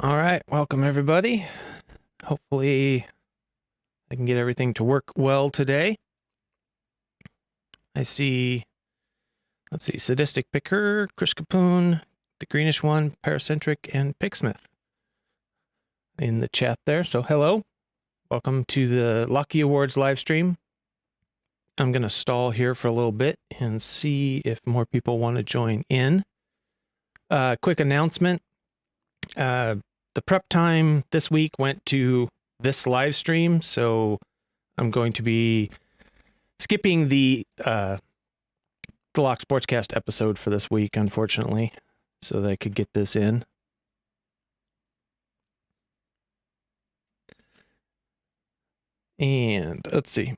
All right, welcome everybody. Hopefully I can get everything to work well today. I see, let's see, Sadistic Picker, Chris Capoon, the Greenish One, Paracentric, and Pigsmith in the chat there. So hello, welcome to the Locky Awards live stream. I'm going to stall here for a little bit and see if more people want to join in. Quick announcement. The prep time this week went to this live stream, so I'm going to be skipping the Lock Sportscast episode for this week, unfortunately, so that I could get this in. And let's see.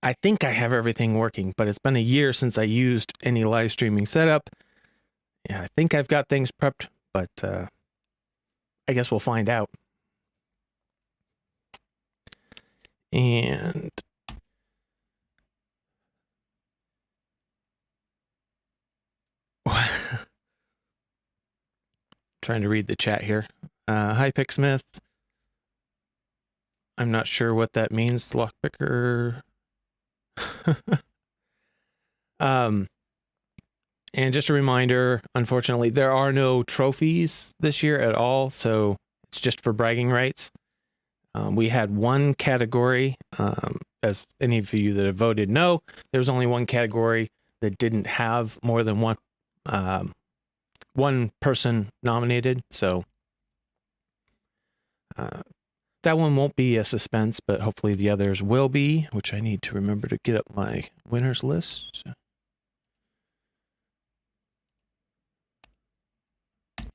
I think I have everything working, but it's been a year since I used any live streaming setup. Yeah, I think I've got things prepped, but I guess we'll find out. And trying to read the chat here. Hi, Picksmith. I'm not sure what that means, Lockpicker. And just a reminder, unfortunately, there are no trophies this year at all, so it's just for bragging rights. We had one category, as any of you that have voted know, there was only one category that didn't have more than one person nominated, so that one won't be a suspense, but hopefully the others will be, which I need to remember to get up my winners list.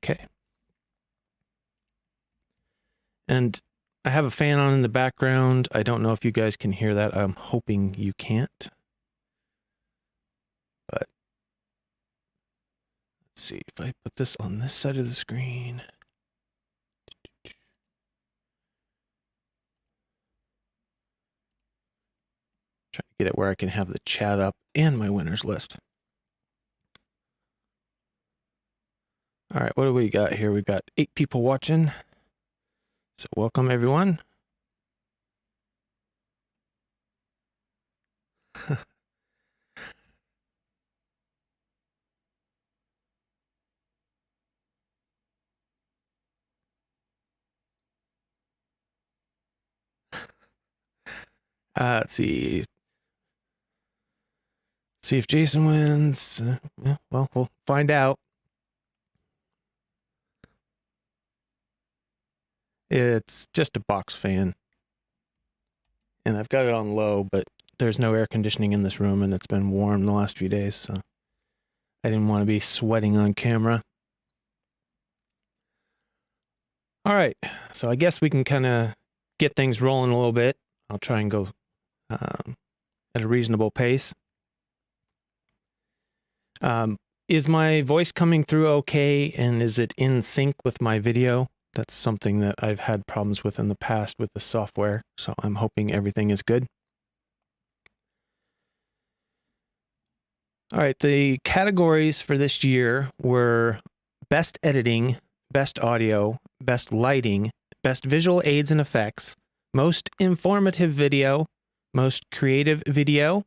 Okay. And I have a fan on in the background. I don't know if you guys can hear that. I'm hoping you can't. But let's see if I put this on this side of the screen. Trying to get it where I can have the chat up and my winners list. All right, what do we got here? We've got 8 people watching. So welcome everyone. Let's see. See if Jason wins. Yeah, well, we'll find out. It's just a box fan. And I've got it on low, but there's no air conditioning in this room, and it's been warm the last few days, so I didn't want to be sweating on camera. All right, so I guess we can kind of get things rolling a little bit. I'll try and go at a reasonable pace. Is my voice coming through okay, and is it in sync with my video? That's something that I've had problems with in the past with the software, so I'm hoping everything is good. All right, the categories for this year were Best Editing, Best Audio, Best Lighting, Best Visual Aids and Effects, Most Informative Video, Most Creative Video,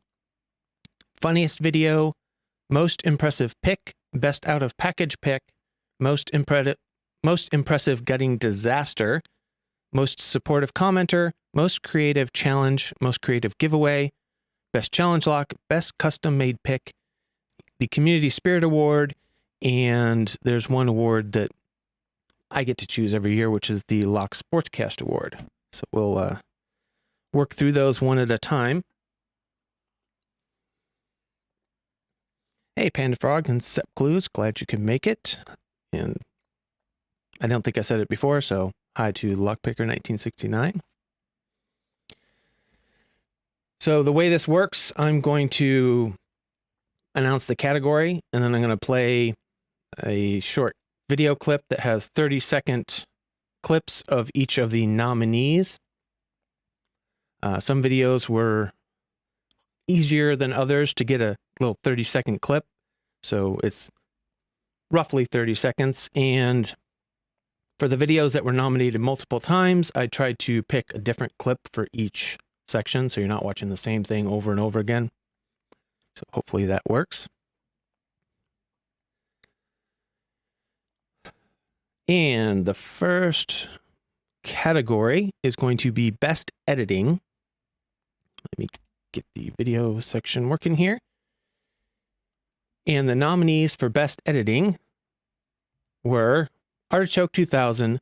Funniest Video, Most Impressive Pick, Best Out of Package Pick, Most Impressive Gutting Disaster, Most Supportive Commenter, Most Creative Challenge, Most Creative Giveaway, Best Challenge Lock, Best Custom Made Pick, the Community Spirit Award, and there's one award that I get to choose every year, which is the Lock Sportscast Award. So we'll work through those one at a time. Hey, Panda Frog and Sep Clues, glad you can make it. And I don't think I said it before, so hi to Lockpicker1969. So the way this works, I'm going to announce the category, and then I'm going to play a short video clip that has 30-second clips of each of the nominees. Some videos were easier than others to get a little 30-second clip, so it's roughly 30 seconds, and For the videos that were nominated multiple times, I tried to pick a different clip for each section, so you're not watching the same thing over and over again. So hopefully that works. And the first category is going to be Best Editing. Let me get the video section working here. And the nominees for Best Editing were Artichoke 2000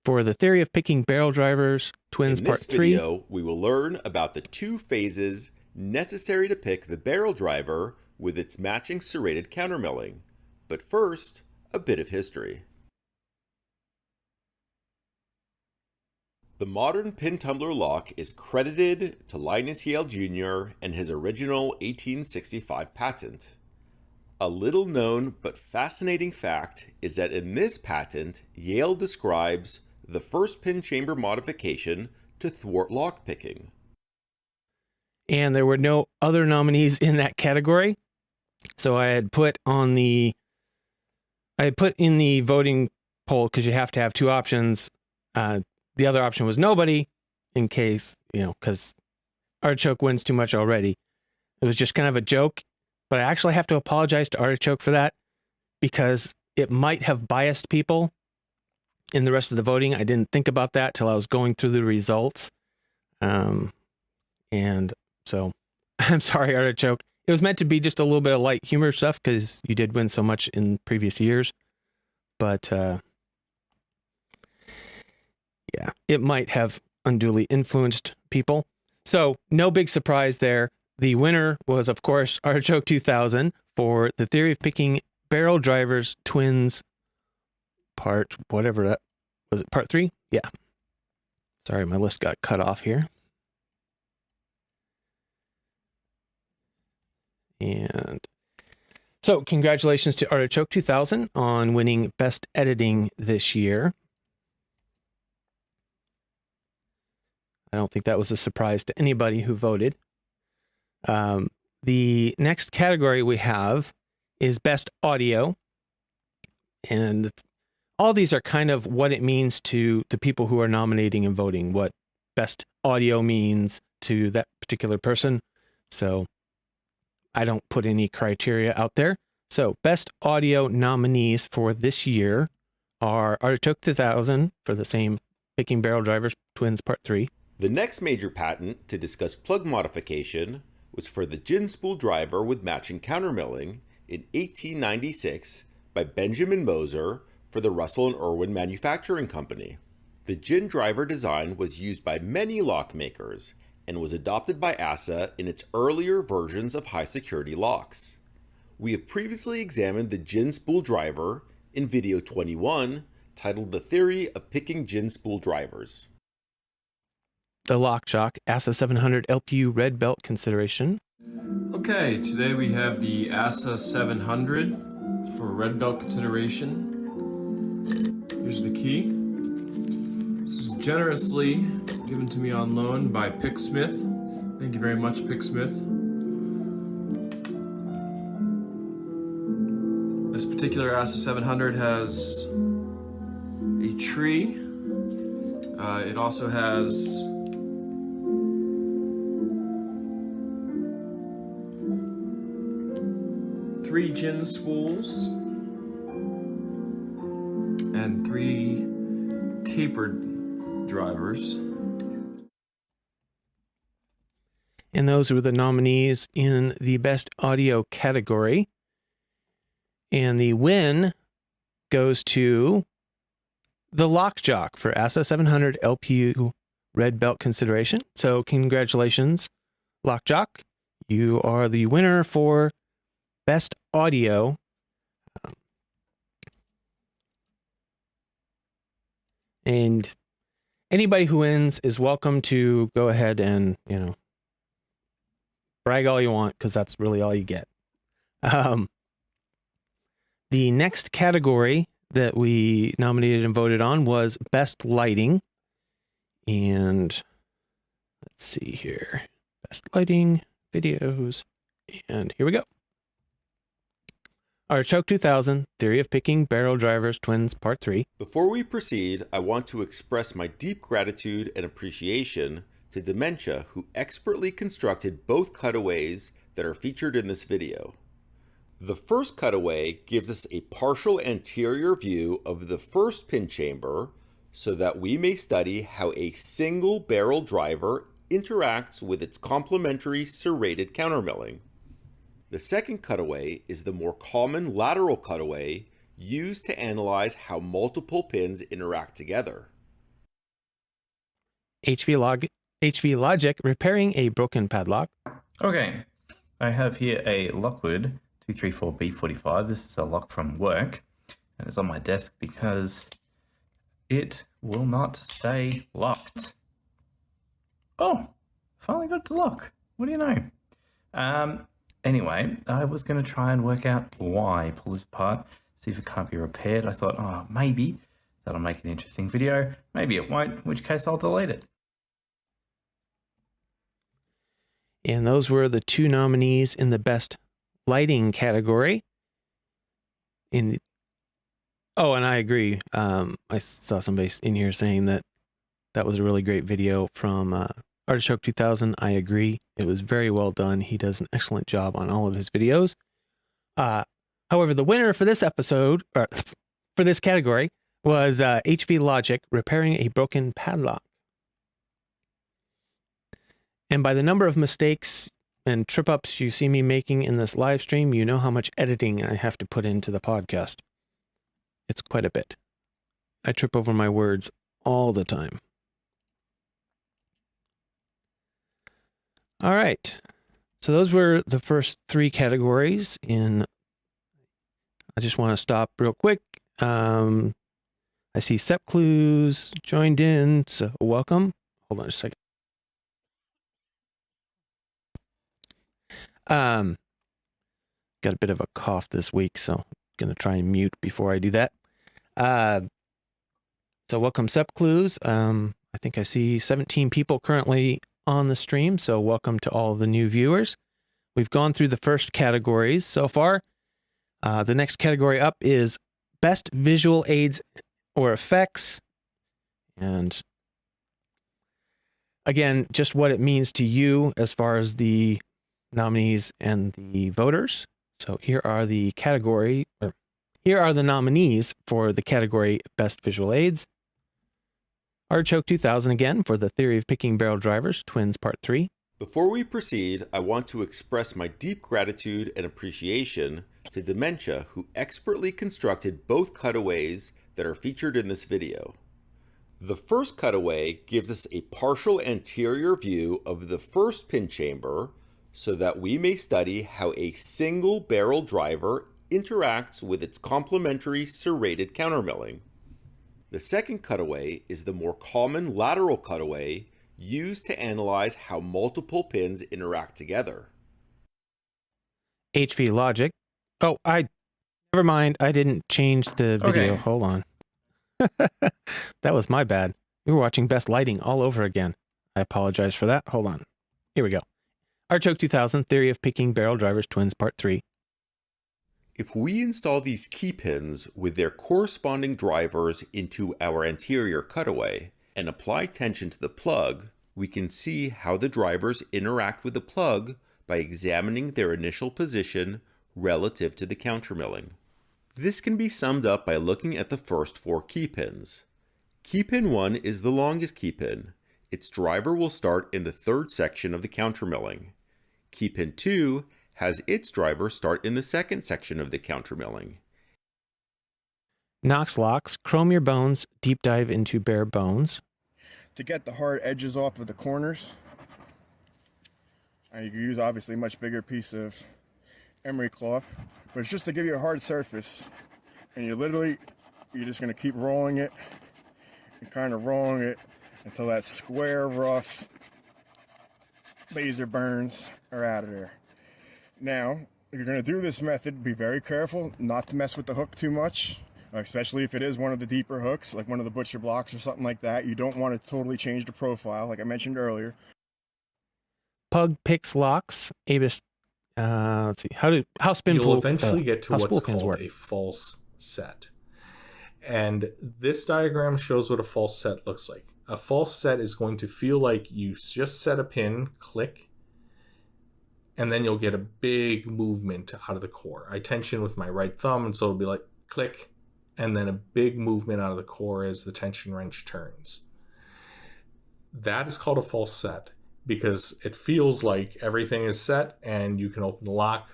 for The Theory of Picking Barrel Drivers, Twins Part 3. In this video, we will learn about the 2 phases necessary to pick the barrel driver with its matching serrated countermilling. But first, a bit of history. The modern pin tumbler lock is credited to Linus Yale Jr. and his original 1865 patent. A little known but fascinating fact is that in this patent, Yale describes the first pin chamber modification to thwart lock picking. And there were no other nominees in that category. So I had put in the voting poll, because you have to have 2 options. The other option was nobody, in case, because Artichoke wins too much already. It was just kind of a joke, but I actually have to apologize to Artichoke for that, because it might have biased people in the rest of the voting. I didn't think about that till I was going through the results. And so I'm sorry, Artichoke. It was meant to be just a little bit of light humor stuff, because you did win so much in previous years. But yeah, it might have unduly influenced people. So no big surprise there. The winner was, of course, Artichoke 2000 for The Theory of Picking Barrel Drivers, Twins Part, whatever that was, it Part 3? Yeah. Sorry, my list got cut off here. And so congratulations to Artichoke 2000 on winning Best Editing this year. I don't think that was a surprise to anybody who voted. The next category we have is Best Audio. And all these are kind of what it means to the people who are nominating and voting, what Best Audio means to that particular person. So I don't put any criteria out there. So Best Audio nominees for this year are Artichoke 2000 for the same Picking Barrel Drivers, Twins Part 3. The next major patent to discuss plug modification was for the gin spool driver with matching countermilling in 1896 by Benjamin Moser for the Russell and Irwin Manufacturing Company. The gin driver design was used by many lock makers and was adopted by ASSA in its earlier versions of high-security locks. We have previously examined the gin spool driver in video 21, titled The Theory of Picking Gin Spool Drivers. The Lockjock ASSA 700 LPU red belt consideration. Okay, today we have the ASSA 700 for red belt consideration. Here's the key. This is generously given to me on loan by Picksmith. Thank you very much, Picksmith. This particular ASSA 700 has a tree. It also has three gin spools and 3 tapered drivers. And those were the nominees in the Best Audio category. And the win goes to the Lockjock for ASSA 700 LPU red belt consideration. So congratulations, Lockjock. You are the winner for Best Audio. And anybody who wins is welcome to go ahead and, brag all you want, because that's really all you get. The next category that we nominated and voted on was Best Lighting. And let's see here. Best Lighting, videos, and here we go. Artichoke 2000, Theory of Picking Barrel Drivers Twins, Part 3. Before we proceed, I want to express my deep gratitude and appreciation to Dementia, who expertly constructed both cutaways that are featured in this video. The first cutaway gives us a partial anterior view of the first pin chamber so that we may study how a single barrel driver interacts with its complementary serrated countermilling. The second cutaway is the more common lateral cutaway used to analyze how multiple pins interact together. HV Logic, repairing a broken padlock. Okay, I have here a Lockwood 234B45. This is a lock from work, and it's on my desk because it will not stay locked. Oh, finally got it to lock. What do you know? Anyway, I was going to try and work out why, pull this apart, see if it can't be repaired. I thought, oh, maybe that'll make an interesting video. Maybe it won't, in which case I'll delete it. And those were the two nominees in the best lighting category. And I agree. I saw somebody in here saying that was a really great video from Artichoke 2000. I agree. It was very well done. He does an excellent job on all of his videos. However, the winner for this episode, or for this category, was HV Logic, repairing a broken padlock. And by the number of mistakes and trip-ups you see me making in this live stream, you know how much editing I have to put into the podcast. It's quite a bit. I trip over my words all the time. All right. So those were the first three categories. I just want to stop real quick. I see Sep Clues joined in, so welcome. Hold on a second. Got a bit of a cough this week, so I'm going to try and mute before I do that. So welcome, Sep Clues. I think I see 17 people currently on the stream, so welcome to all the new viewers. We've gone through the first categories so far. The next category up is Best Visual Aids or Effects. And again, just what it means to you as far as the nominees and the voters. So here are the nominees for the category Best Visual Aids. Artichoke 2000 again for the Theory of Picking Barrel Drivers, Twins, Part 3. Before we proceed, I want to express my deep gratitude and appreciation to Dementia, who expertly constructed both cutaways that are featured in this video. The first cutaway gives us a partial anterior view of the first pin chamber so that we may study how a single barrel driver interacts with its complementary serrated countermilling. The second cutaway is the more common lateral cutaway used to analyze how multiple pins interact together. HV Logic. Oh, never mind. I didn't change the video. Okay. Hold on. That was my bad. We were watching Best Lighting all over again. I apologize for that. Hold on. Here we go. Artichoke 2000, Theory of Picking Barrel Drivers, Twins, Part 3. If we install these key pins with their corresponding drivers into our anterior cutaway and apply tension to the plug, we can see how the drivers interact with the plug by examining their initial position relative to the countermilling. This can be summed up by looking at the first four key pins. Key pin 1 is the longest key pin. Its driver will start in the third section of the countermilling. Key pin 2 has its driver start in the second section of the countermilling. Knox Locks, Chrome Your Bones, Deep Dive into Bare Bones. To get the hard edges off of the corners, you can use obviously a much bigger piece of emery cloth, but it's just to give you a hard surface. And you're just going to keep rolling it and kind of rolling it until that square, rough laser burns are out of there. Now, if you're going to do this method, be very careful not to mess with the hook too much, especially if it is one of the deeper hooks, like one of the butcher blocks or something like that. You don't want to totally change the profile, like I mentioned earlier. Pug Picks Locks, let's see, how spin You'll pool, eventually get to how what's spool pins called work. a false set. And this diagram shows what a false set looks like. A false set is going to feel like you just set a pin, click, and then you'll get a big movement out of the core. I tension with my right thumb, and so it'll be like click, and then a big movement out of the core as the tension wrench turns. That is called a false set because it feels like everything is set and you can open the lock,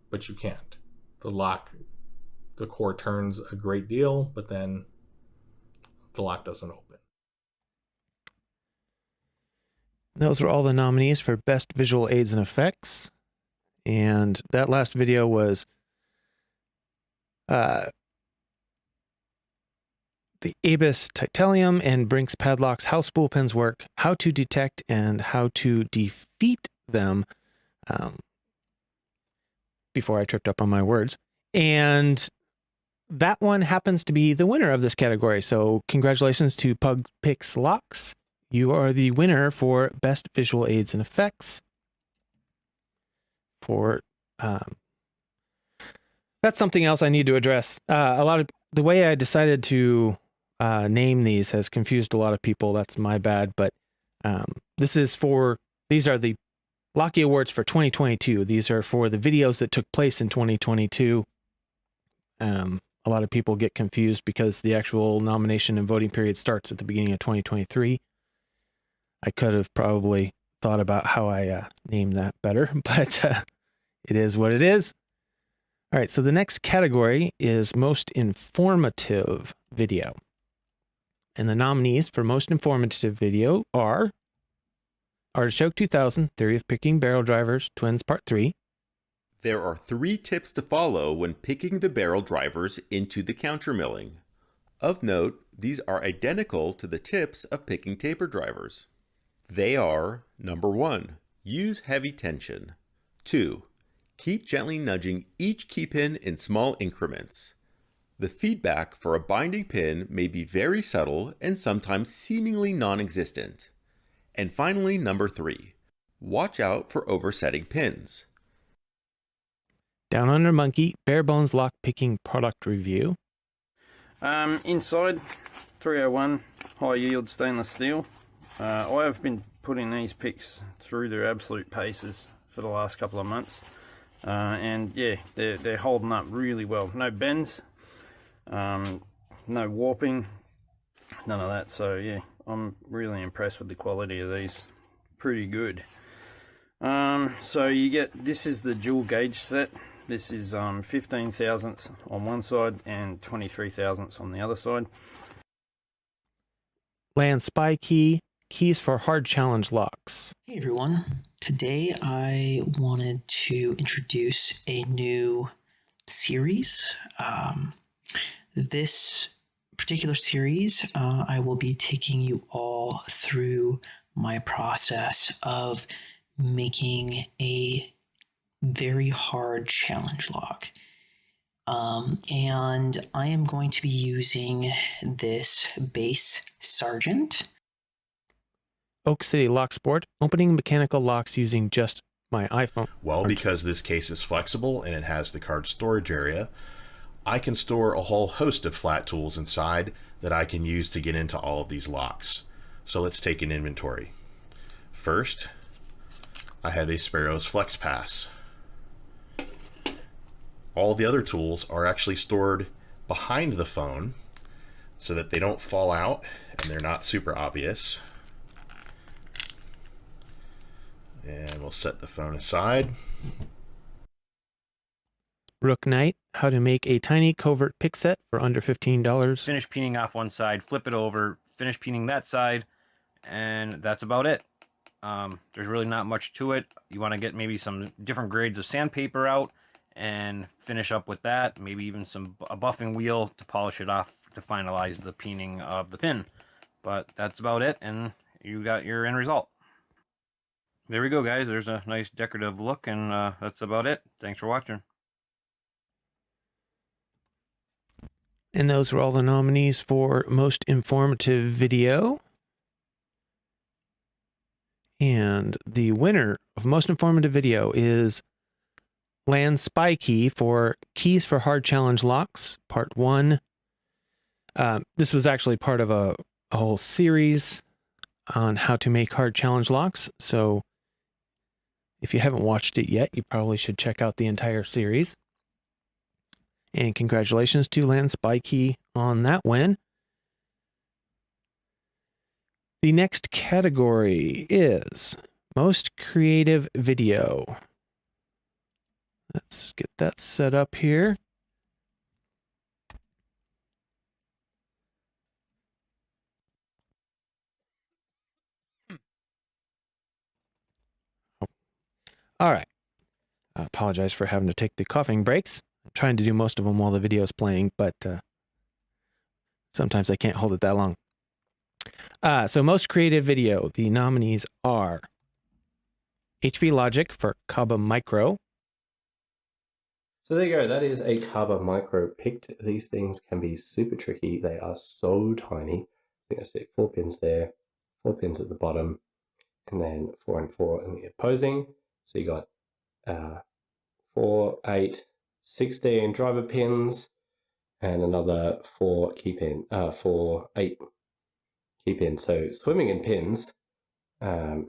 but you can't. The core turns a great deal, but then the lock doesn't open. Those were all the nominees for Best Visual Aids and Effects. And that last video was the Abus Titanium and Brinks Padlocks, how spool pins work, how to detect and how to defeat them, before I tripped up on my words. And that one happens to be the winner of this category. So congratulations to Pug Picks Locks. You are the winner for Best Visual Aids and Effects. That's something else I need to address. A lot of the way I decided to name these has confused a lot of people. That's my bad. But these are the Locky Awards for 2022. These are for the videos that took place in 2022. A lot of people get confused because the actual nomination and voting period starts at the beginning of 2023. I could have probably thought about how I named that better, but it is what it is. All right, so the next category is Most Informative Video. And the nominees for Most Informative Video are Artichoke 2000, Theory of Picking Barrel Drivers, Twins Part 3. There are 3 tips to follow when picking the barrel drivers into the countermilling. Of note, these are identical to the tips of picking taper drivers. They are, number 1, use heavy tension. 2, keep gently nudging each key pin in small increments. The feedback for a binding pin may be very subtle and sometimes seemingly non-existent. And finally, number 3, watch out for oversetting pins. Down Under Monkey, Bare Bones Lock Picking Product Review. Inside, 301 high yield stainless steel. I have been putting these picks through their absolute paces for the last couple of months. And yeah, they're holding up really well. No bends, no warping, none of that. So yeah, I'm really impressed with the quality of these. Pretty good. So you get, this is the dual gauge set. This is 15 thousandths on one side and 23 thousandths on the other side. Land Spy Key, keys for hard challenge locks. Hey everyone, today I wanted to introduce a new series. This particular series, I will be taking you all through my process of making a very hard challenge lock. And I am going to be using this base Sargent. Oak City Lock Sport, opening mechanical locks using just my iPhone. Well, because this case is flexible and it has the card storage area, I can store a whole host of flat tools inside that I can use to get into all of these locks. So let's take an inventory. First, I have a Sparrow's Flex Pass. All the other tools are actually stored behind the phone so that they don't fall out and they're not super obvious. And we'll set the phone aside. Rook Knight, how to make a tiny covert pick set for under $15. Finish peening off one side, flip it over, finish peening that side, and that's about it. There's really not much to it. You want to get maybe some different grades of sandpaper out and finish up with that. Maybe even a buffing wheel to polish it off to finalize the peening of the pin. But that's about it, and you got your end result. There we go, guys. There's a nice decorative look, and that's about it. Thanks for watching. And those were all the nominees for Most Informative Video. And the winner of Most Informative Video is Land Spy Key for Keys for Hard Challenge Locks, Part 1. This was actually part of a whole series on how to make hard challenge locks. So if you haven't watched it yet, you probably should check out the entire series. And congratulations to Land Spy Key on that win. The next category is Most Creative Video. Let's get that set up here. All right. I apologize for having to take the coughing breaks. I'm trying to do most of them while the video is playing, but sometimes I can't hold it that long. So Most Creative Video, the nominees are HV Logic for Kaba Micro. So there you go, that is a Kaba Micro picked. These things can be super tricky. They are so tiny. I think I see 4 pins there, 4 pins at the bottom, and then 4 and 4 in the opposing. So you got 4, 8, 16 driver pins, and another 4 key pin, 4, 8 key pins. So swimming in pins, yeah,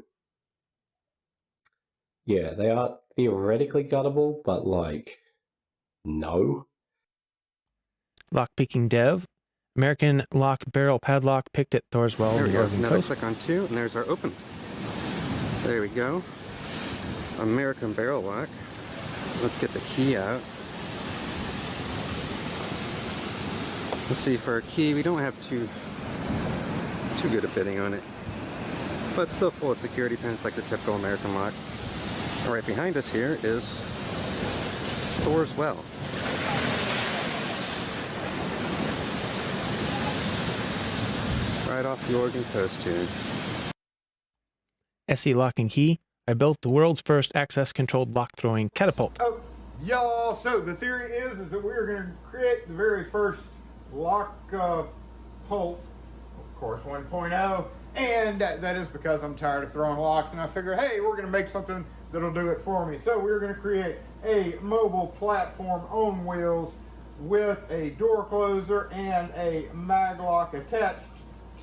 they are theoretically guttable, but like, no. Lockpicking Dev, American Lock Barrel Padlock picked at Thorswell. There we the go. Oregon Another Coast. click on 2, and there's our open. There we go. American barrel lock. Let's get the key out. Let's see, for our key, we don't have too good a fitting on it, but still full of security pins like the typical American lock. And right behind us here is Thor's Well. Right off the Oregon coast here. SE Lock and Key, I built the world's first access-controlled lock-throwing catapult. Oh, y'all, so the theory is that we're going to create the very first lock bolt, of course 1.0, and that is because I'm tired of throwing locks, and I figure, hey, we're going to make something that'll do it for me. So we're going to create a mobile platform on wheels with a door closer and a mag lock attached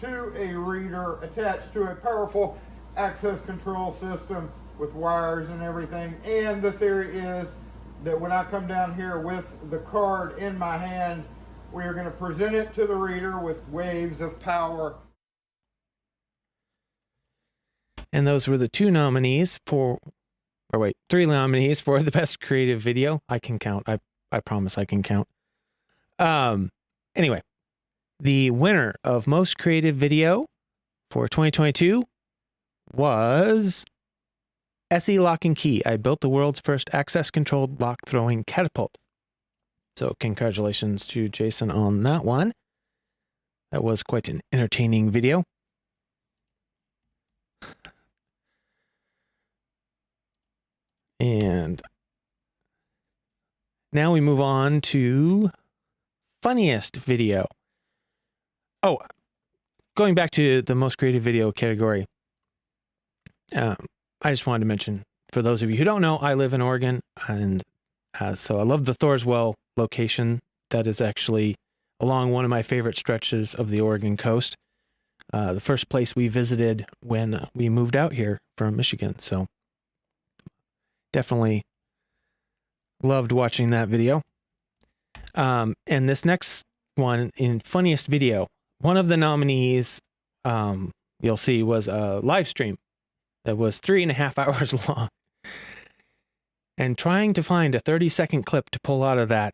to a reader, attached to a powerful access control system with wires and everything. And the theory is that when I come down here with the card in my hand, we are going to present it to the reader with waves of power. And those were the 2 nominees for, or wait, 3 nominees for the best creative video. I can count. I promise I can count. Anyway, the winner of most creative video for 2022 was SE Lock and Key. I built the world's first access-controlled lock-throwing catapult. So congratulations to Jason on that one. That was quite an entertaining video. And now we move on to funniest video. Oh, going back to the most creative video category. I just wanted to mention, for those of you who don't know, I live in Oregon, and so I love the Thorswell location. That is actually along one of my favorite stretches of the Oregon coast. The first place we visited when we moved out here from Michigan. So definitely loved watching that video. And this next one in funniest video, one of the nominees you'll see was a live stream that was 3.5 hours long. And trying to find a 30-second clip to pull out of that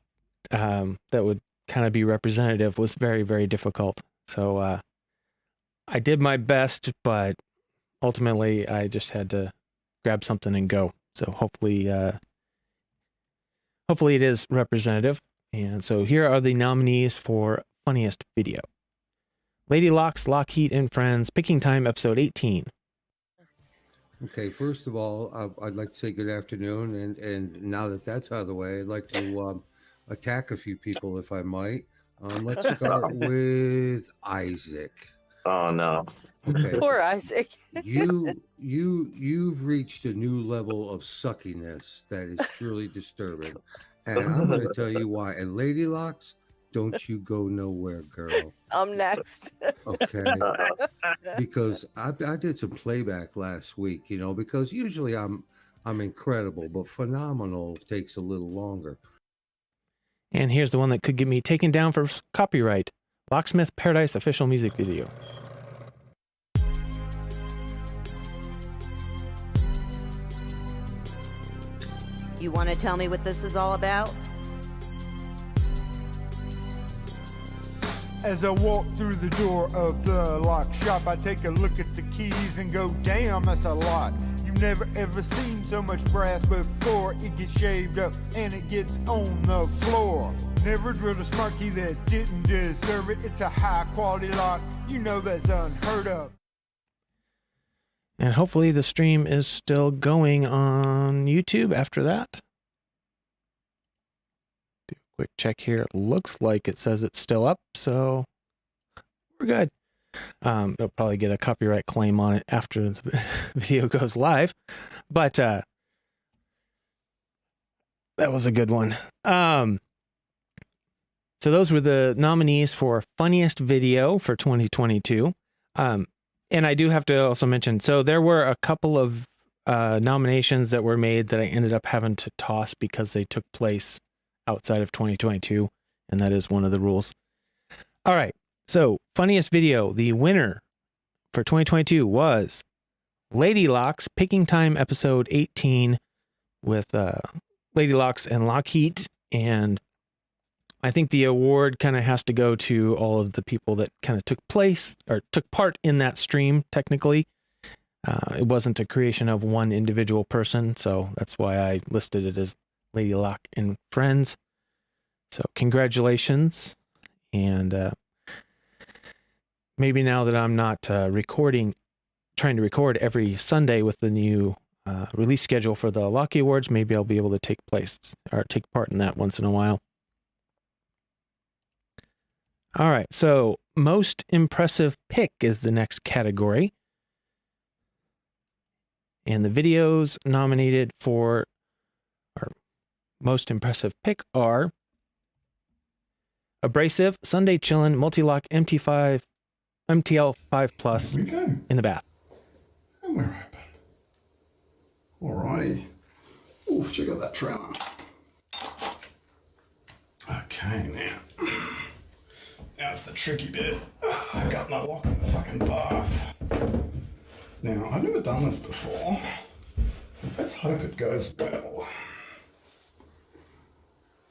that would kind of be representative was very, very difficult. So I did my best, but ultimately I just had to grab something and go. So hopefully it is representative. And so here are the nominees for funniest video. Lady Locks, Lockheed and Friends, Picking Time, episode 18. Okay, first of all, I'd like to say good afternoon, and now that that's out of the way, I'd like to attack a few people, if I might. Let's start with Isaac. Oh no. Okay. Poor Isaac. You've reached a new level of suckiness that is truly disturbing. And I'm going to tell you why. And Lady Locks, don't you go nowhere, girl. I'm next. Okay. Because I did some playback last week, you know, because usually I'm incredible, but phenomenal takes a little longer. And here's the one that could get me taken down for copyright. Locksmith Paradise official music video. You want to tell me what this is all about? As I walk through the door of the lock shop, I take a look at the keys and go, damn, that's a lot. You've never ever seen so much brass before. It gets shaved up and it gets on the floor. Never drilled a smart key that didn't deserve it. It's a high quality lock. You know that's unheard of. And hopefully the stream is still going on YouTube after that. Do a quick check here. It looks like it says it's still up, so we're good. They'll probably get a copyright claim on it after the video goes live. But that was a good one. So those were the nominees for Funniest Video for 2022. And I do have to also mention, so there were a couple of nominations that were made that I ended up having to toss because they took place outside of 2022, and that is one of the rules. All right, so Funniest Video, the winner for 2022 was Lady Locks Picking Time episode 18 with Lady Locks and Lockheed, and I think the award kind of has to go to all of the people that kind of took part in that stream. Technically, it wasn't a creation of one individual person, so that's why I listed it as Lady Lock and Friends. So congratulations, and maybe now that I'm not trying to record every Sunday with the new release schedule for the Locky Awards, maybe I'll be able to take part in that once in a while. All right, so most impressive pick is the next category. And the videos nominated for our most impressive pick are Abrasive, Sunday Chillin', Multi-Lock, MTL 5 Plus in the bath. And we're open. Alrighty. Oof, check out that trailer. Okay, now. That's the tricky bit. I got my lock in the fucking bath. Now, I've never done this before. Let's hope it goes well.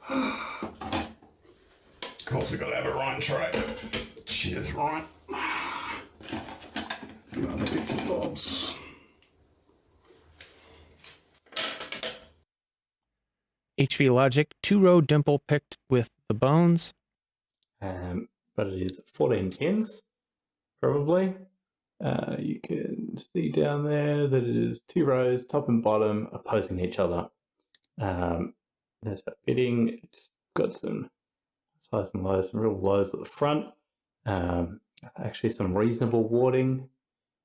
Of course, we've got to have a Ryan tray. Cheers, Ryan. A few other bits and bobs. HV Logic 2-row dimple picked with the bones. But it is 14 pins, probably. You can see down there that it is 2 rows, top and bottom, opposing each other. There's that fitting. It's got some highs and lows, some real lows at the front. Actually, some reasonable warding.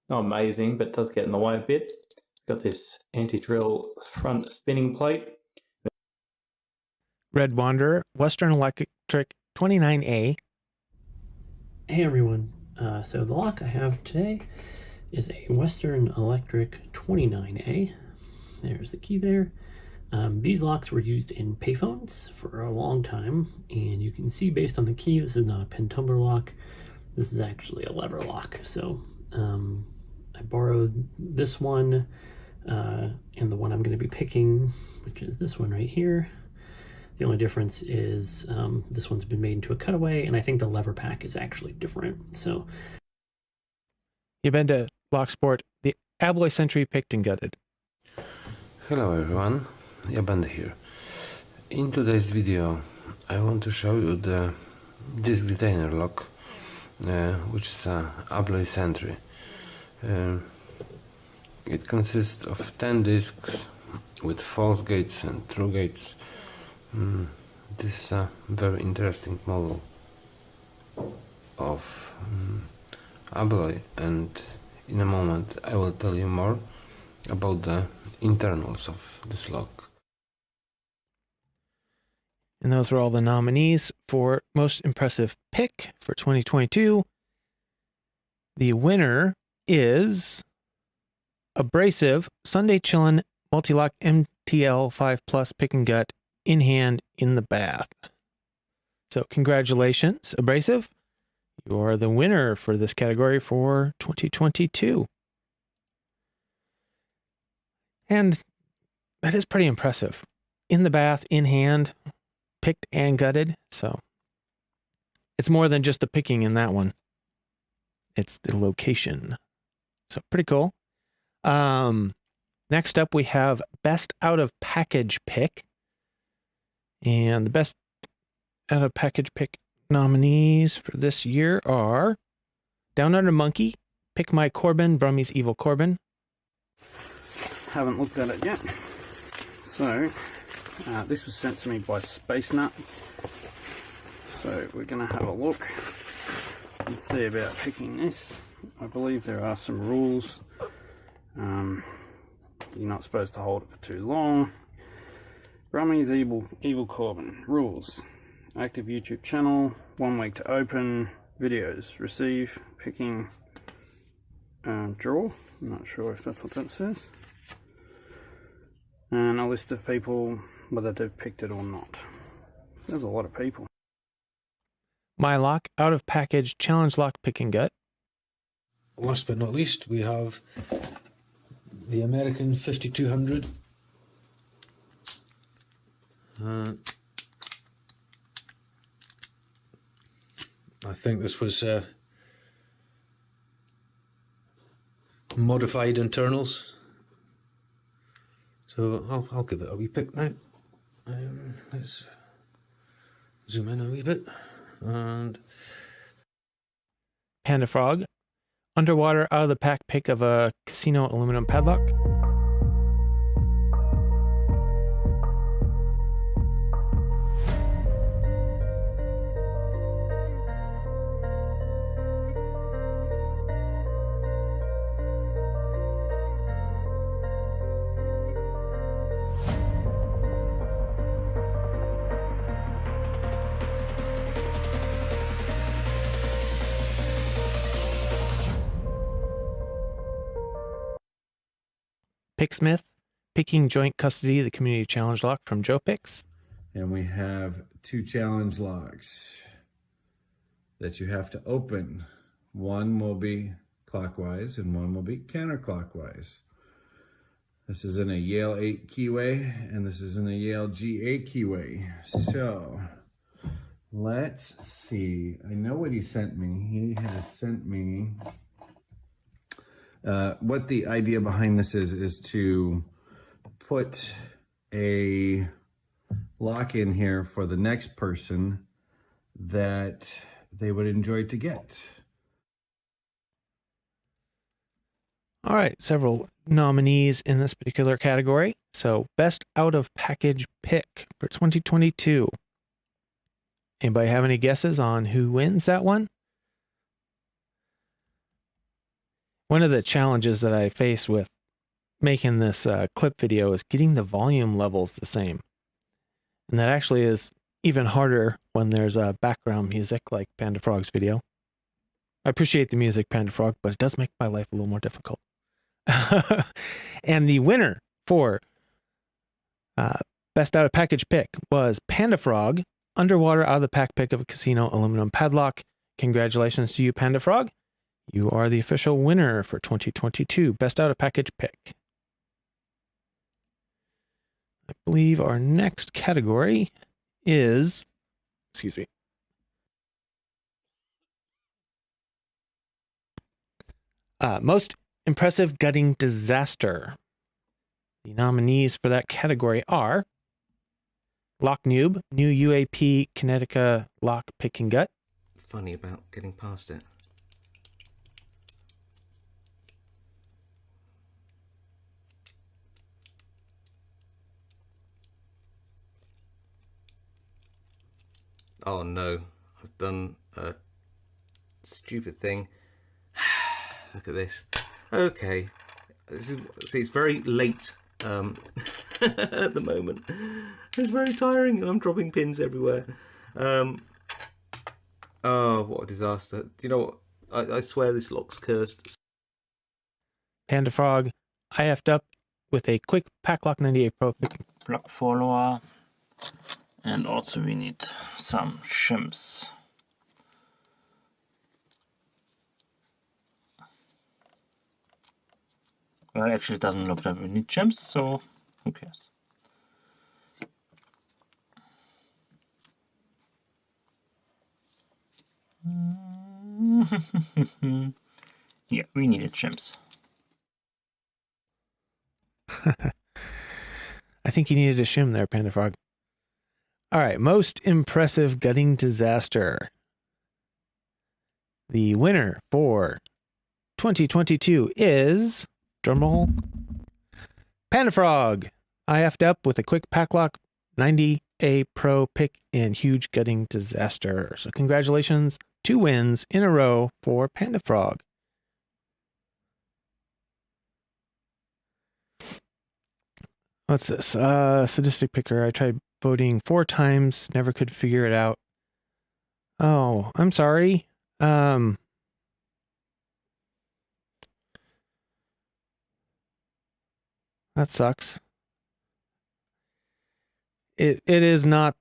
Not amazing, but it does get in the way a bit. Got this anti-drill front spinning plate. Red Wanderer, Western Electric 29A. Hey everyone, so the lock I have today is a Western Electric 29A. There's the key there. These locks were used in payphones for a long time, and you can see based on the key, this is not a pin tumbler lock. This is actually a lever lock. So I borrowed this one and the one I'm going to be picking, which is this one right here. The only difference is this one's been made into a cutaway, and I think the lever pack is actually different. So, You've been to Locksport, the Abloy Sentry picked and gutted. Hello everyone, Yaband here. In today's video, I want to show you the disc retainer lock, which is a Abloy Sentry. It consists of 10 discs with false gates and true gates. This is a very interesting model of alloy, and in a moment I will tell you more about the internals of this lock. And those were all the nominees for Most Impressive Pick for 2022. The winner is Abrasive Sunday Chillin' Multi-Lock MTL 5 Plus Pick and Gut in hand in the bath. So congratulations, Abrasive. You are the winner for this category for 2022. And that is pretty impressive. In the bath, in hand, picked and gutted. So it's more than just the picking in that one. It's the location. So pretty cool. Next up, we have Best Out of Package Pick. And the Best Out of Package Pick nominees for this year are Down Under Monkey, Pick My Corbin, Brummy's Evil Corbin. Haven't looked at it yet. So, this was sent to me by Space Nut. So we're going to have a look and see about picking this. I believe there are some rules. You're not supposed to hold it for too long. Brummy's Evil Corbin. Rules. Active YouTube channel. 1 week to open. Videos. Receive. Picking. Draw. I'm not sure if that's what that says. And a list of people, whether they've picked it or not. There's a lot of people. My Lock Out of Package Challenge Lock Pick and Gut. Last but not least, we have the American 5200. I think this was modified internals. So I'll give it a wee pick now. Let's zoom in a wee bit. And Panda Frog, Underwater Out of the Pack pick of a casino aluminum padlock. Picksmith, Picking Joint Custody, the Community Challenge Lock from Joe Picks. And we have 2 challenge locks that you have to open. One will be clockwise and one will be counterclockwise. This is in a Yale 8 keyway and this is in a Yale G8 keyway. So let's see. I know what he sent me. He has sent me what the idea behind this is to put a lock in here for the next person that they would enjoy to get. All right, several nominees in this particular category. So, Best Out of Package Pick for 2022. Anybody have any guesses on who wins that one? One of the challenges that I face with making this clip video is getting the volume levels the same. And that actually is even harder when there's background music like Panda Frog's video. I appreciate the music, Panda Frog, but it does make my life a little more difficult. And the winner for Best Out of Package Pick was Panda Frog, Underwater Out of the Pack pick of a casino aluminum padlock. Congratulations to you, Panda Frog. You are the official winner for 2022 Best Out of Package Pick. I believe our next category is, Most Impressive Gutting Disaster. The nominees for that category are Lock Noob, new UAP Kinetica Lock Pick and Gut. Funny about getting past it. Oh no, I've done a stupid thing. Look at this. Okay. See, it's very late at the moment. It's very tiring and I'm dropping pins everywhere. Oh, what a disaster. Do you know what? I swear this lock's cursed. Panda Frog, I effed up with a quick Packlock 98 Pro pick. Block follower. And also we need some shims. Well, actually it doesn't look like we need shims, so who cares? Yeah, we needed shims. I think you needed a shim there, Panda Frog. All right, most impressive gutting disaster. The winner for 2022 is, drumroll, Panda Frog. I effed up with a quick Packlock 90A Pro pick and huge gutting disaster. So congratulations, 2 wins in a row for Panda Frog. What's this? Sadistic Picker. I tried voting 4 times, never could figure it out. Oh, I'm sorry. That sucks. It is not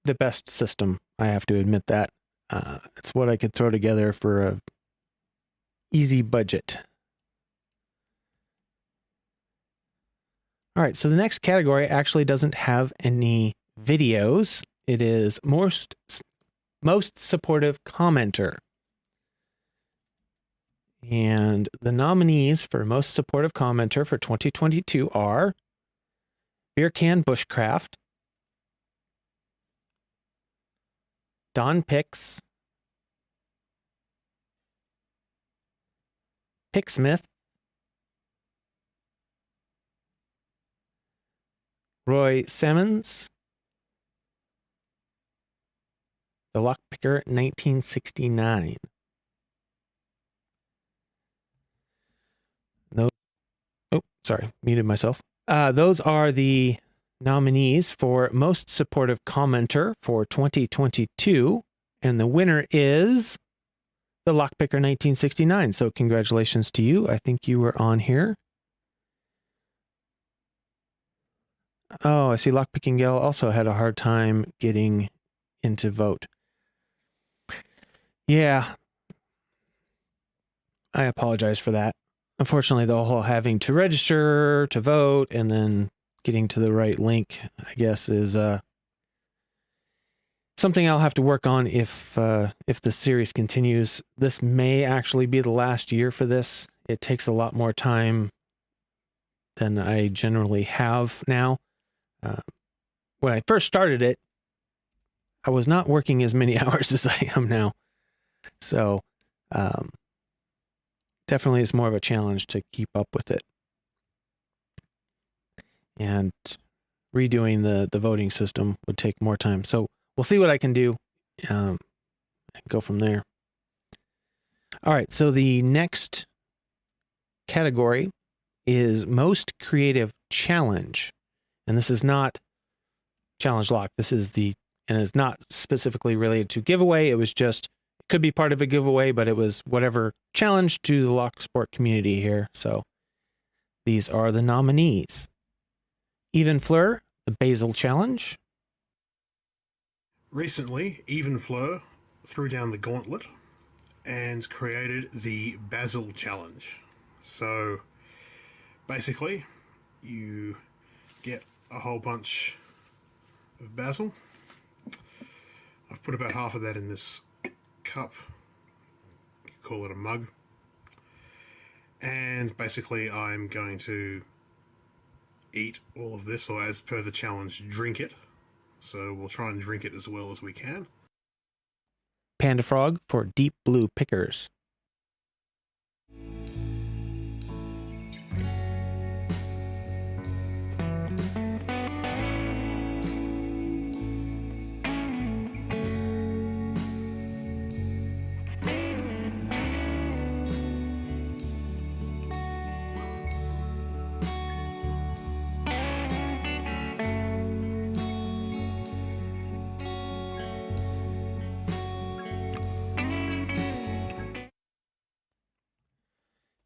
the best system, I have to admit that. It's what I could throw together for a easy budget. All right, so the next category actually doesn't have any videos. It is most supportive commenter. And the nominees for most supportive commenter for 2022 are Beer Can Bushcraft, Don Pix, Picksmith, Roy Simmons, the Lockpicker 1969. Muted myself. Those are the nominees for most supportive commenter for 2022, and the winner is the Lockpicker 1969. So congratulations to you. I think you were on here. Oh, I see Lockpicking Gal also had a hard time getting into vote. Yeah. I apologize for that. Unfortunately, the whole having to register to vote and then getting to the right link, I guess, is something I'll have to work on if the series continues. This may actually be the last year for this. It takes a lot more time than I generally have now. When I first started it, I was not working as many hours as I am now. So, definitely is more of a challenge to keep up with it. And redoing the voting system would take more time. So we'll see what I can do and go from there. All right, so the next category is most creative challenge. And this is not challenge lock. This is and it's not specifically related to giveaway. It was just, it could be part of a giveaway, but it was whatever challenge to the lock sport community here. So these are the nominees. Even Fleur, the Basil Challenge. Recently, Even Fleur threw down the gauntlet and created the Basil Challenge. So basically, you get a whole bunch of basil. I've put about half of that in this cup. You could call it a mug. And basically I'm going to eat all of this, or as per the challenge, drink it. So we'll try and drink it as well as we can. Panda Frog for Deep Blue Pickers.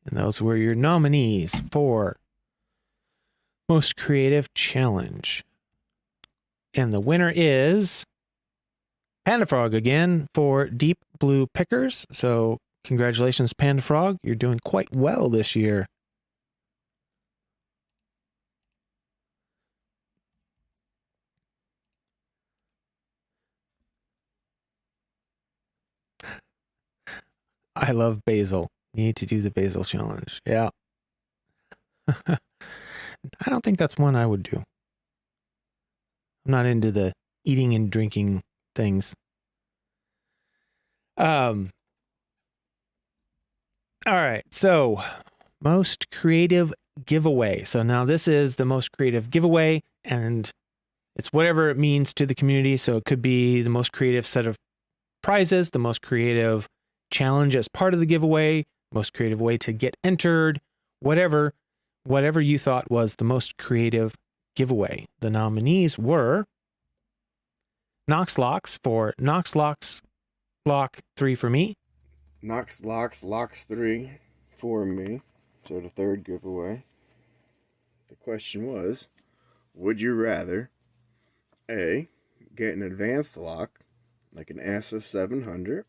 And those were your nominees for Most Creative Challenge. And the winner is Panda Frog again for Deep Blue Pickers. So congratulations, Panda Frog. You're doing quite well this year. I love basil. You need to do the basil challenge. Yeah. I don't think that's one I would do. I'm not into the eating and drinking things. All right. So, most creative giveaway. So now this is the most creative giveaway, and it's whatever it means to the community. So it could be the most creative set of prizes, the most creative challenge as part of the giveaway, most creative way to get entered, whatever you thought was the most creative giveaway. The nominees were Knox Locks for Knox Locks Lock 3 for me. Knox Locks 3 for me. So the third giveaway. The question was, would you rather A, get an advanced lock like an ASA 700,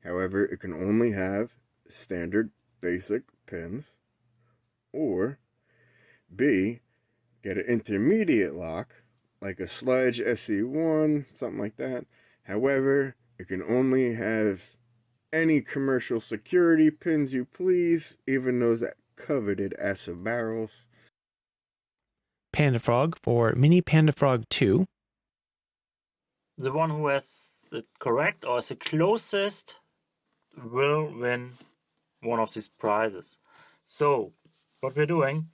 however it can only have standard basic pins, or B, get an intermediate lock like a Sledge SE1, something like that, however it can only have any commercial security pins you please, even those coveted ASA barrels. Panda Frog for Mini Panda Frog 2. The one who has it correct or is the closest will win one of these prizes. So, what we're doing,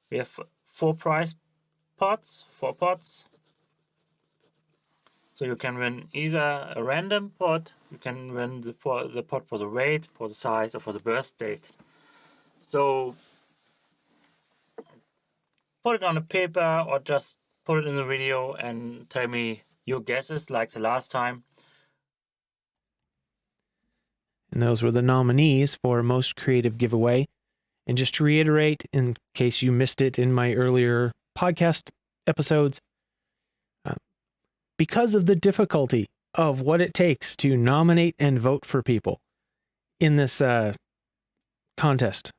we have 4 prize pots, 4 pots. So you can win either a random pot, you can win the pot for the weight, for the size, or for the birth date. So put it on a paper or just put it in the video and tell me your guesses like the last time. And those were the nominees for Most Creative Giveaway. And just to reiterate, in case you missed it in my earlier podcast episodes, because of the difficulty of what it takes to nominate and vote for people in this contest,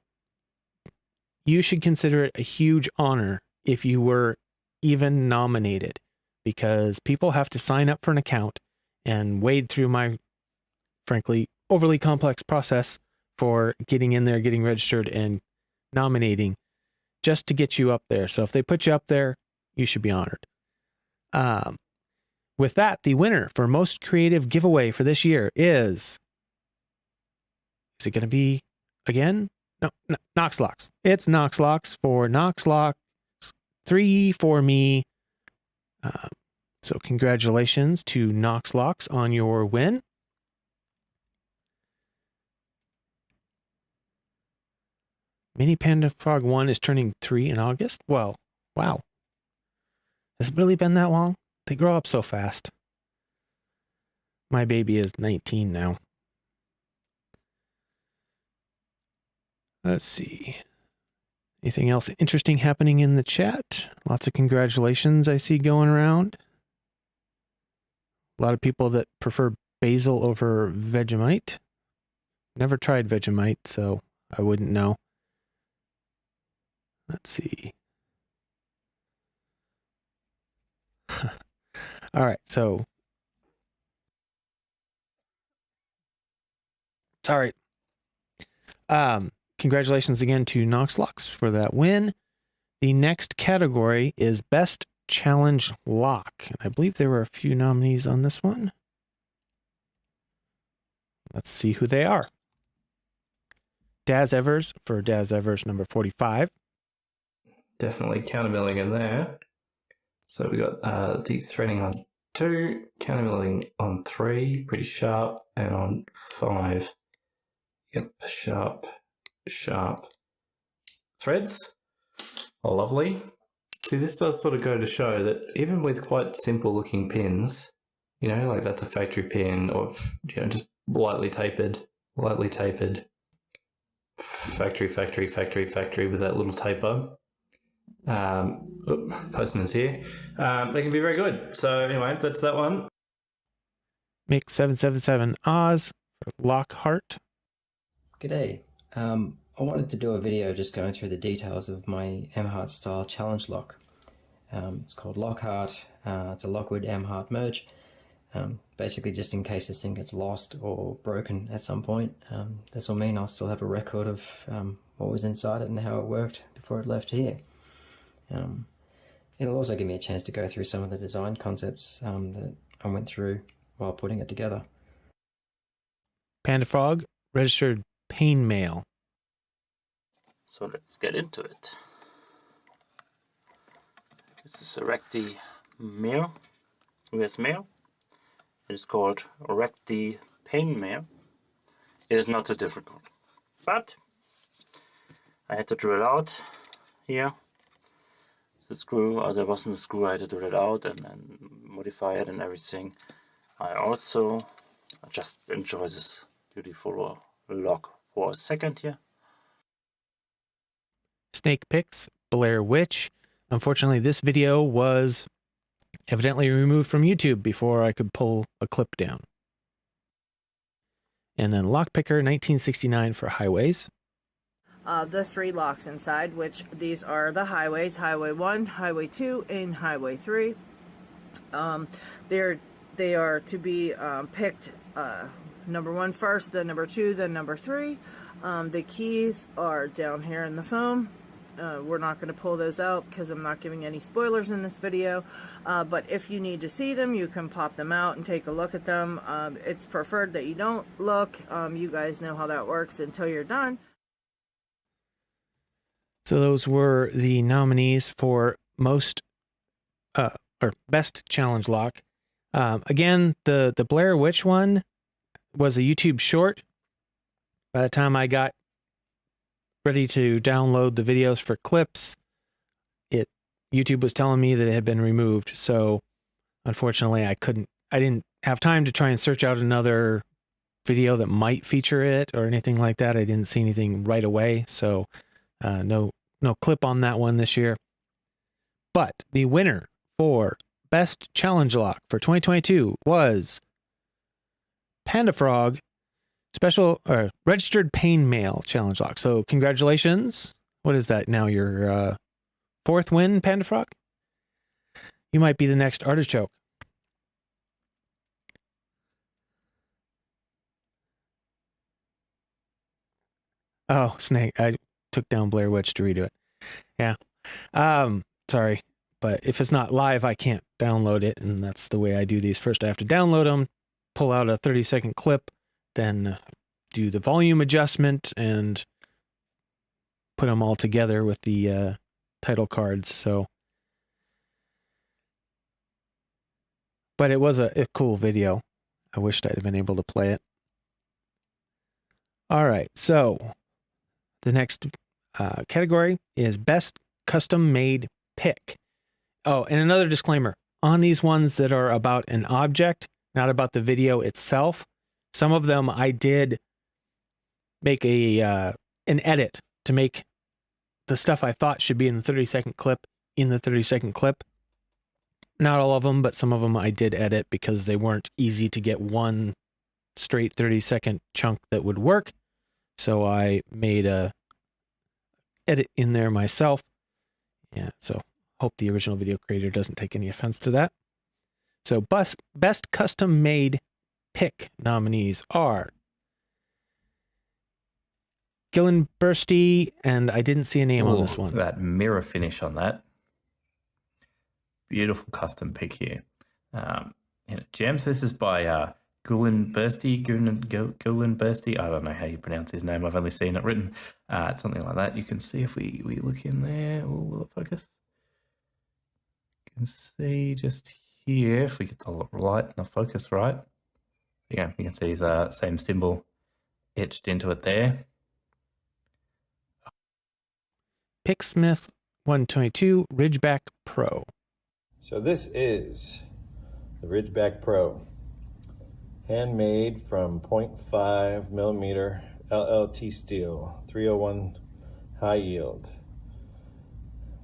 you should consider it a huge honor if you were even nominated, because people have to sign up for an account and wade through my, frankly, overly complex process for getting in there, getting registered, and nominating just to get you up there. So if they put you up there, you should be honored. With that, the winner for Most Creative Giveaway for this year is it going to be, again? No, Knox Locks. It's Knox Locks for Knox Locks 3 for me. So congratulations to Knox Locks on your win. Mini Panda Frog 1 is turning 3 in August. Well, wow. Has it really been that long? They grow up so fast. My baby is 19 now. Let's see. Anything else interesting happening in the chat? Lots of congratulations I see going around. A lot of people that prefer basil over Vegemite. Never tried Vegemite, so I wouldn't know. Let's see. All right, so sorry. Congratulations again to Knox Locks for that win. The next category is Best Challenge Lock. And I believe there were a few nominees on this one. Let's see who they are. Daz Evers for Daz Evers number 45. Definitely countermilling in there. So we got deep threading on 2, countermilling on 3, pretty sharp, and on 5. Yep, sharp threads. Oh, lovely. See, this does sort of go to show that even with quite simple looking pins, you know, like that's a factory pin or, you know, just lightly tapered, factory with that little taper. Postman's here. They can be very good. So anyway, that's that one. Mick 777 Oz for Lockhart. G'day. I wanted to do a video just going through the details of my M-Heart style challenge lock. It's called Lockhart. It's a Lockwood M-Heart merge. Basically just in case this thing gets lost or broken at some point. This will mean I'll still have a record of what was inside it and how it worked before it left here. It'll also give me a chance to go through some of the design concepts that I went through while putting it together. Panda Frog, registered pain mail. So let's get into it. This is a Recti mail, US mail. It is called Recti pain mail. It is not too difficult, but I had to drill out here the screw, or there wasn't a screw. I had to drill it out and modify it and everything. I also just enjoy this beautiful lock for a second here. Snake Picks, Blair Witch. Unfortunately, this video was evidently removed from YouTube before I could pull a clip down. And then Lockpicker 1969 for highways. The 3 locks inside, which these are the highways, Highway 1, Highway 2, and Highway 3. They are to be picked number 1 first, then number 2, then number 3. The keys are down here in the foam. We're not going to pull those out because I'm not giving any spoilers in this video. But if you need to see them, you can pop them out and take a look at them. It's preferred that you don't look. You guys know how that works until you're done. So those were the nominees for most or best challenge lock. Again, the Blair Witch one was a YouTube short. By the time I got ready to download the videos for clips, YouTube was telling me that it had been removed. So unfortunately, I didn't have time to try and search out another video that might feature it or anything like that. I didn't see anything right away. So no clip on that one this year. But the winner for best challenge lock for 2022 was Panda Frog special or registered pain mail challenge lock. So congratulations. What is that now? Your 4th win, Panda Frog? You might be the next artichoke. Oh, Snake. I took down Blair Witch to redo it. Yeah. Sorry. But if it's not live, I can't download it. And that's the way I do these. First, I have to download them, pull out a 30-second clip, then do the volume adjustment and put them all together with the title cards. So, but it was a cool video. I wished I'd have been able to play it. All right. So the next category is best custom made pick. Oh, and another disclaimer on these ones that are about an object, not about the video itself. Some of them I did make an edit to make the stuff I thought should be in the 30-second clip in the 30-second clip. Not all of them, but some of them I did edit because they weren't easy to get one straight 30-second chunk that would work. So I made a edit in there myself. Yeah, so hope the original video creator doesn't take any offense to that. So best custom made pick nominees are Gillen Bursty, and I didn't see a name on this one. That mirror finish on that. Beautiful custom pick here. Gems, this is by Gillen Bursty. I don't know how you pronounce his name. I've only seen it written. It's something like that. You can see if we look in there. Oh, will it focus? You can see just here, if we get the light and the focus right. Yeah, you can see his same symbol etched into it there. Picksmith 122 Ridgeback Pro. So this is the Ridgeback Pro, handmade from 0.5 millimeter LLT steel, 301 high yield,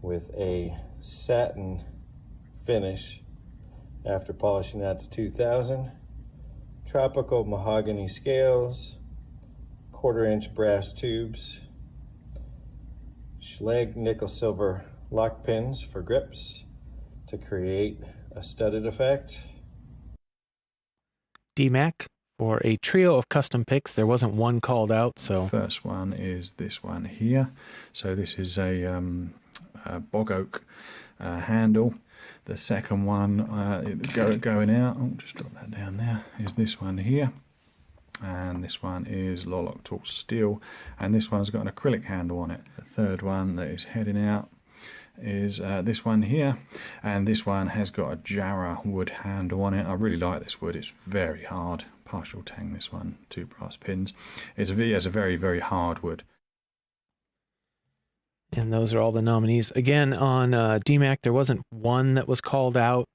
with a satin finish after polishing out to 2000, tropical mahogany scales, 1/4-inch brass tubes, Schlage nickel silver lock pins for grips to create a studded effect. DMAC for a trio of custom picks. There wasn't one called out, so First one is this one here. So this is a bog oak handle. The second one going out, oh, just drop that down there, is this one here. And this one is Lolock Tall Steel, and this one's got an acrylic handle on it. The third one that is heading out is this one here, and this one has got a Jarrah wood handle on it. I really like this wood, it's very hard. Partial tang, this one, 2 brass pins. It's a very, very hard wood. and those are all the nominees. Again, on DMAC, there wasn't one that was called out.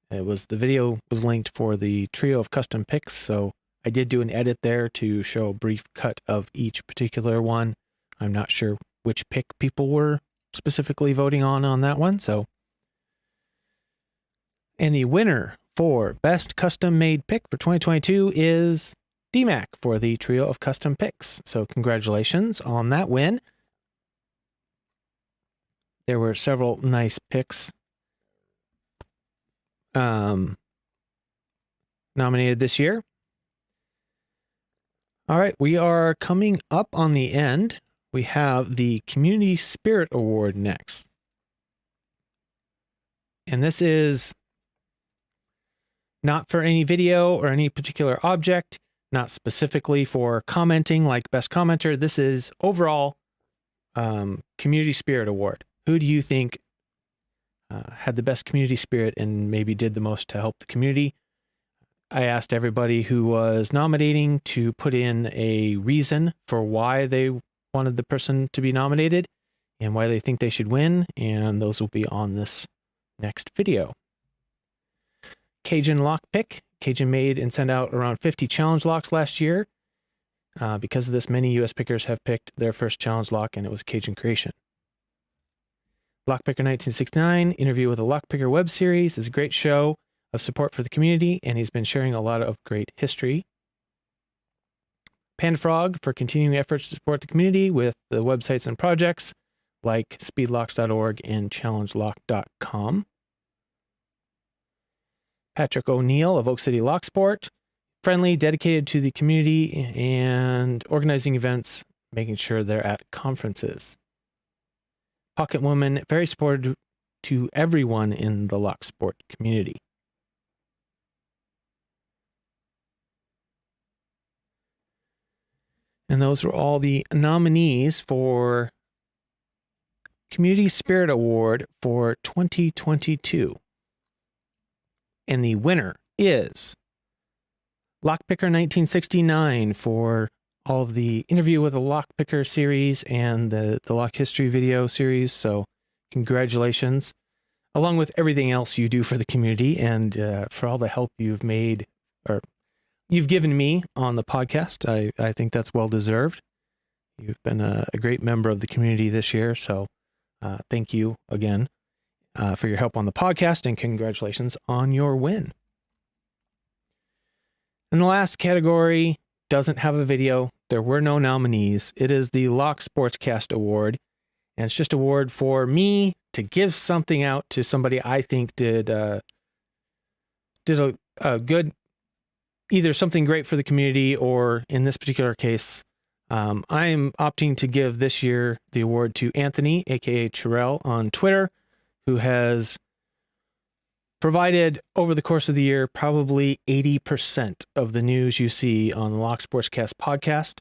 The video was linked for the trio of custom picks, so I did do an edit there to show a brief cut of each particular one. I'm not sure which pick people were specifically voting on that one, so. And the winner for Best Custom Made Pick for 2022 is DMAC for the trio of custom picks. So congratulations on that win. There were several nice picks nominated this year. All right, we are coming up on the end. We have the Community Spirit Award next. And this is not for any video or any particular object, not specifically for commenting like Best Commenter. This is overall Community Spirit Award. Who do you think had the best community spirit and maybe did the most to help the community? I asked everybody who was nominating to put in a reason for why they wanted the person to be nominated and why they think they should win, and those will be on this next video. Cajun Lock Pick. Cajun made and sent out around 50 challenge locks last year. Because of this, many U.S. pickers have picked their first challenge lock, and it was Cajun creation. Lockpicker 1969, Interview with a Lockpicker web series, is a great show of support for the community, and he's been sharing a lot of great history. Panda Frog for continuing efforts to support the community with the websites and projects like speedlocks.org and challengelock.com. Patrick O'Neill of Oak City Locksport, friendly, dedicated to the community and organizing events, making sure they're at conferences. Pocket Woman, very supportive to everyone in the Locksport community. And those were all the nominees for Community Spirit Award for 2022. And the winner is Lockpicker 1969 for all of the Interview with a Lockpicker series and the Lock History video series. So congratulations, along with everything else you do for the community and for all the help you've made or you've given me on the podcast. I think that's well deserved. You've been a great member of the community this year. So thank you again for your help on the podcast, and congratulations on your win. And the last category doesn't have a video. There were no nominees. It is the Lock Sportscast Award, and it's just an award for me to give something out to somebody I think did a good, either something great for the community, or in this particular case, I am opting to give this year the award to Anthony, aka Chirel, on Twitter, who has provided over the course of the year probably 80% of the news you see on the Lock Sportscast podcast.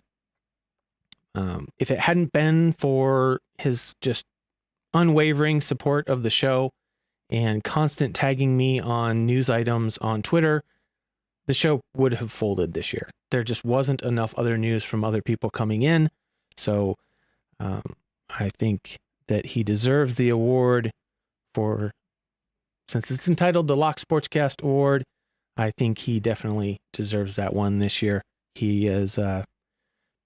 If it hadn't been for his just unwavering support of the show and constant tagging me on news items on Twitter, the show would have folded this year. There just wasn't enough other news from other people coming in. So I think that he deserves the award for, since it's entitled the Lock Sportscast Award, I think he definitely deserves that one this year. He has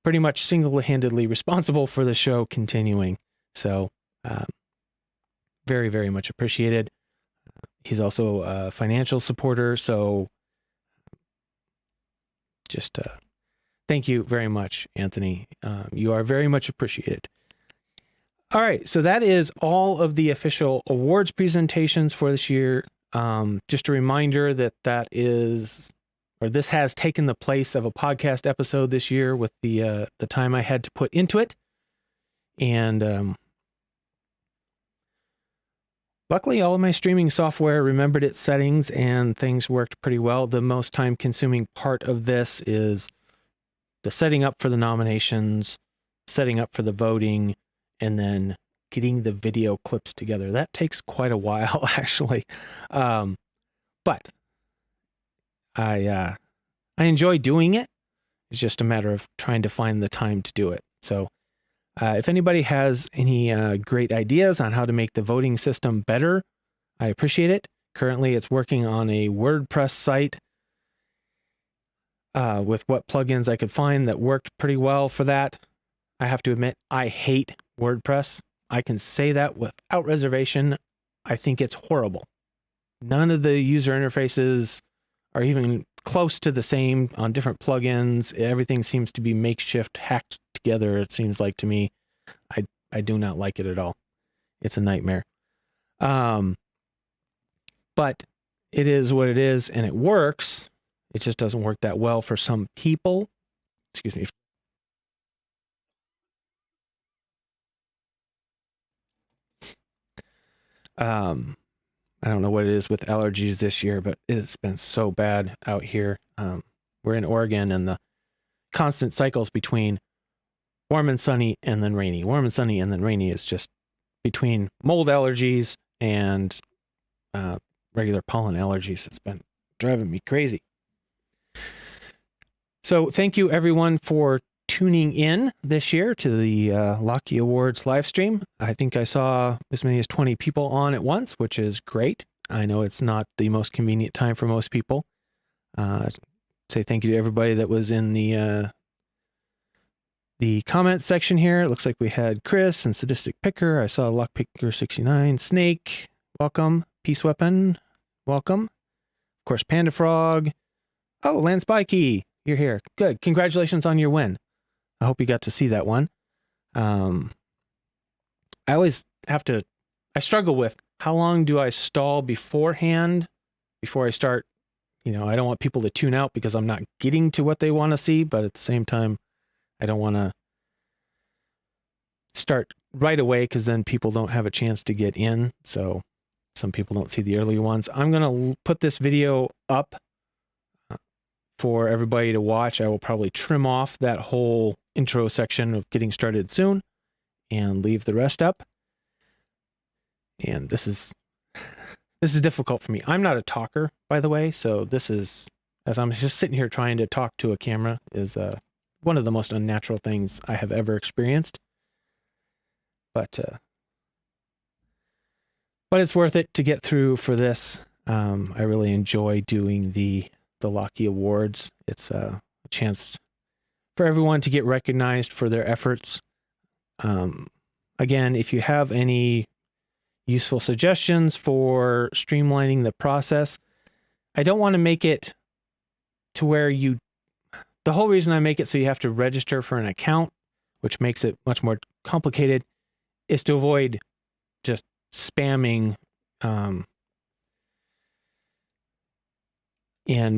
pretty much single-handedly responsible for the show continuing. So very, very much appreciated. He's also a financial supporter, so just thank you very much, Anthony. You are very much appreciated. All right, so that is all of the official awards presentations for this year. Just a reminder that this has taken the place of a podcast episode this year with the time I had to put into it. And luckily, all of my streaming software remembered its settings and things worked pretty well. The most time-consuming part of this is the setting up for the nominations, setting up for the voting, and then getting the video clips together. That takes quite a while, actually. But I enjoy doing it. It's just a matter of trying to find the time to do it. So if anybody has any great ideas on how to make the voting system better, I appreciate it. Currently, it's working on a WordPress site with what plugins I could find that worked pretty well for that. I have to admit, I hate WordPress. I can say that without reservation. I think it's horrible. None of the user interfaces are even close to the same on different plugins. Everything seems to be makeshift, hacked together, it seems like to me. I do not like it at all. It's a nightmare. But it is what it is, and it works. It just doesn't work that well for some people. Excuse me. I don't know what it is with allergies this year, but it's been so bad out here. We're in Oregon, and the constant cycles between warm and sunny and then rainy. Warm and sunny and then rainy is just between mold allergies and regular pollen allergies. It's been driving me crazy. So thank you, everyone, for tuning in this year to the Locky Awards live stream. I think I saw as many as 20 people on at once, which is great. I know it's not the most convenient time for most people. Say thank you to everybody that was in the comment section here. It looks like we had Chris and Sadistic Picker. I saw Lockpicker 69, Snake, welcome. Peace Weapon, welcome. Of course, Panda Frog. Oh, Lance Bikey, you're here. Good. Congratulations on your win. I hope you got to see that one. I always I struggle with how long do I stall beforehand before I start. I don't want people to tune out because I'm not getting to what they want to see, but at the same time, I don't want to start right away because then people don't have a chance to get in. So some people don't see the earlier ones. I'm going to put this video up for everybody to watch. I will probably trim off that whole intro section of getting started soon and leave the rest up. And this is difficult for me. I'm not a talker, by the way, so this is, as I'm just sitting here trying to talk to a camera, is one of the most unnatural things I have ever experienced. But it's worth it to get through for this. I really enjoy doing the Locky Awards. It's a chance for everyone to get recognized for their efforts. Again, if you have any useful suggestions for streamlining the process, I don't want to make it to where the whole reason I make it so you have to register for an account, which makes it much more complicated, is to avoid just spamming and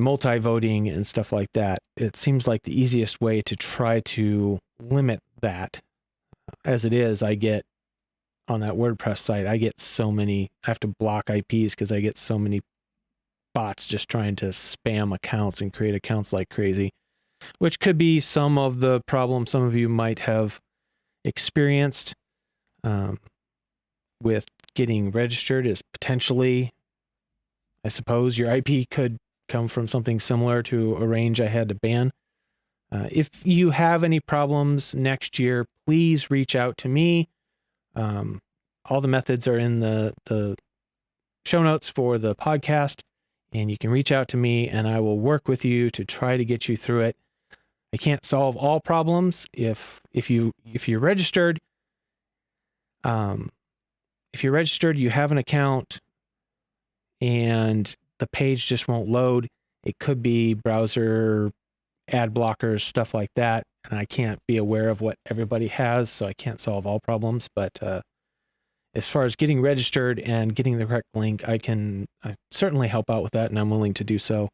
multi-voting and stuff like that. It seems like the easiest way to try to limit that. As it is, I get on that WordPress site, I have to block IPs because I get so many bots just trying to spam accounts and create accounts like crazy, which could be some of the problem some of you might have experienced with getting registered. Is potentially, I suppose, your IP could come from something similar to a range I had to ban. If you have any problems next year, please reach out to me. All the methods are in the show notes for the podcast, and you can reach out to me and I will work with you to try to get you through it. I can't solve all problems. If you're registered, you have an account, and the page just won't load. It could be browser ad blockers, stuff like that, and I can't be aware of what everybody has, so I can't solve all problems. But as far as getting registered and getting the correct link, I certainly help out with that, and I'm willing to do so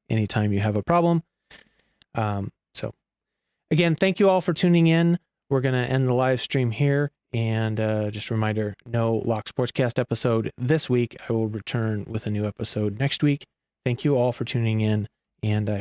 anytime you have a problem. So again, thank you all for tuning in. We're going to end the live stream here. And just a reminder, no Lock Sportscast episode this week. I will return with a new episode next week. Thank you all for tuning in, and I